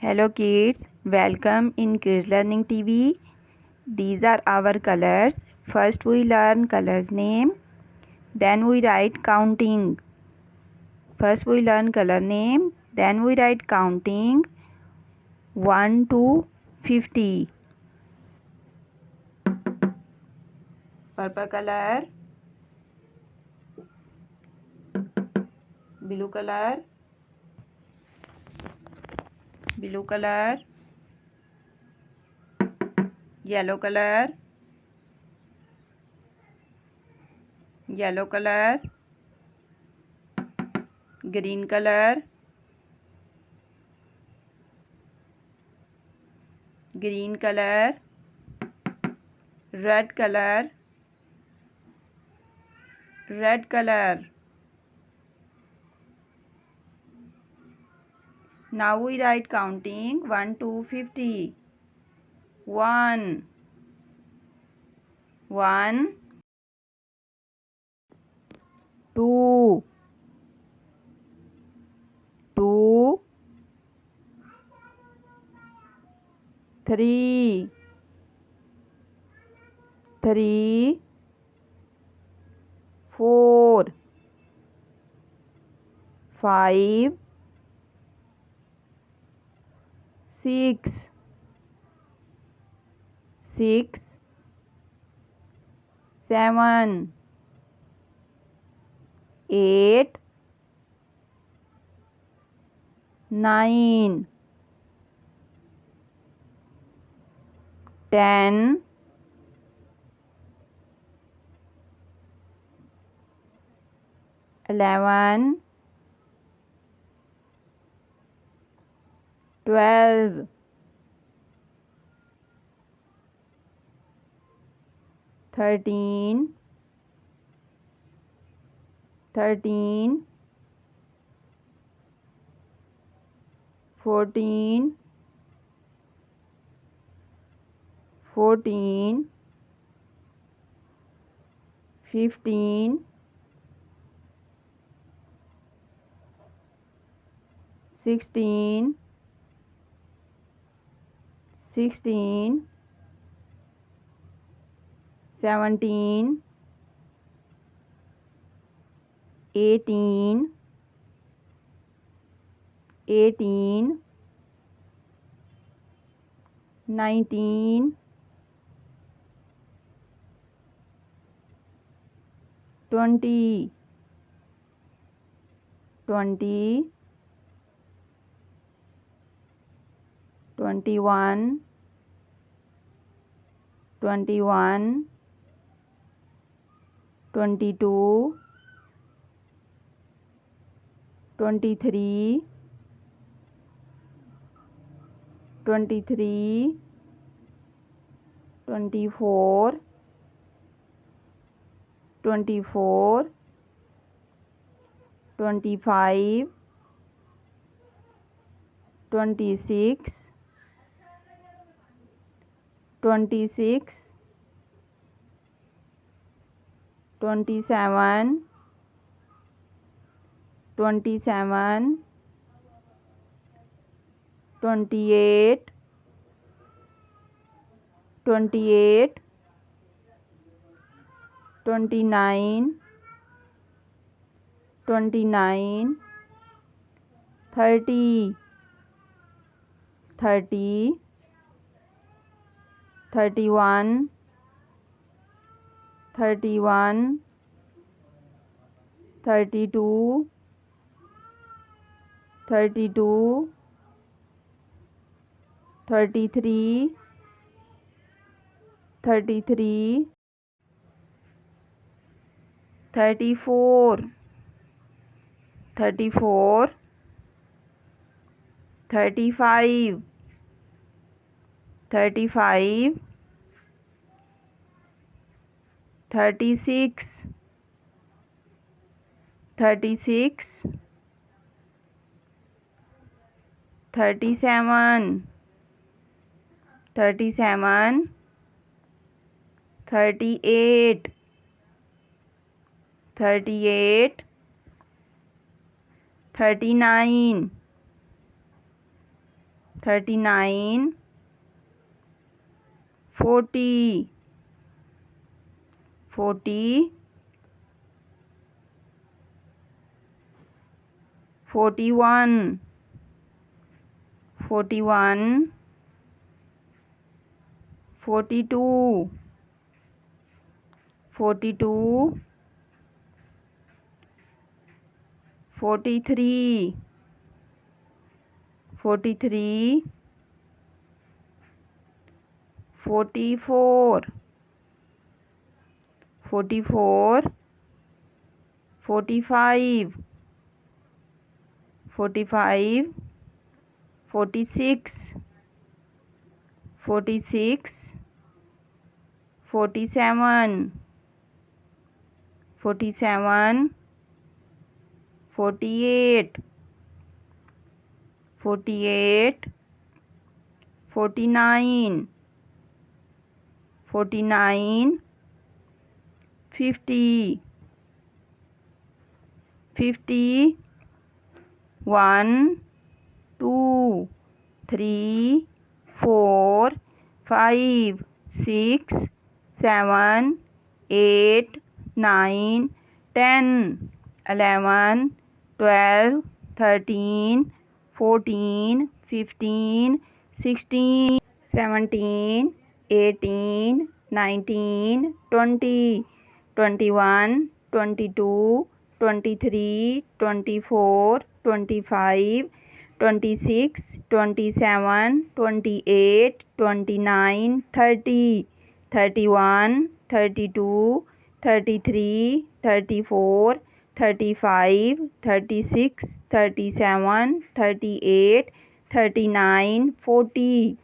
Hello kids, welcome in Kids Learning TV. These are our colors. First we learn colors name, then we write counting. First we learn color name, then we write counting 1 to 50. Purple color, blue color, yellow color, green color, red color. Now we write counting 1 to 50. 1, 2, 3, 4, 5, 6, 7, 8, 9, 10, 11, 12, 13, 14, 15, 16, 17, 18, 19, 20, 21, 22, 23, 24, 25, 26, 27, 28, 29, 30, 31, 32, 33, 34, 35, 36, 37, 38, 39, 39 40 40 41 41 42 42 43 43 44 44 45 45 46 46 47 47 48 48 49 49 50 50 1 2 3 4 5 6 7 8 9 10 11 12 13 14 15 16 17 18 19 20 21 22 23 24 25 26 27 28 29 30 31 32 33 34 35 36 37 38 39 40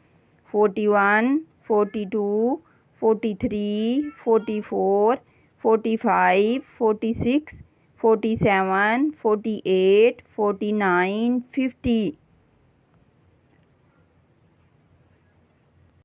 41 42 43 44 45 46 47 48 49 50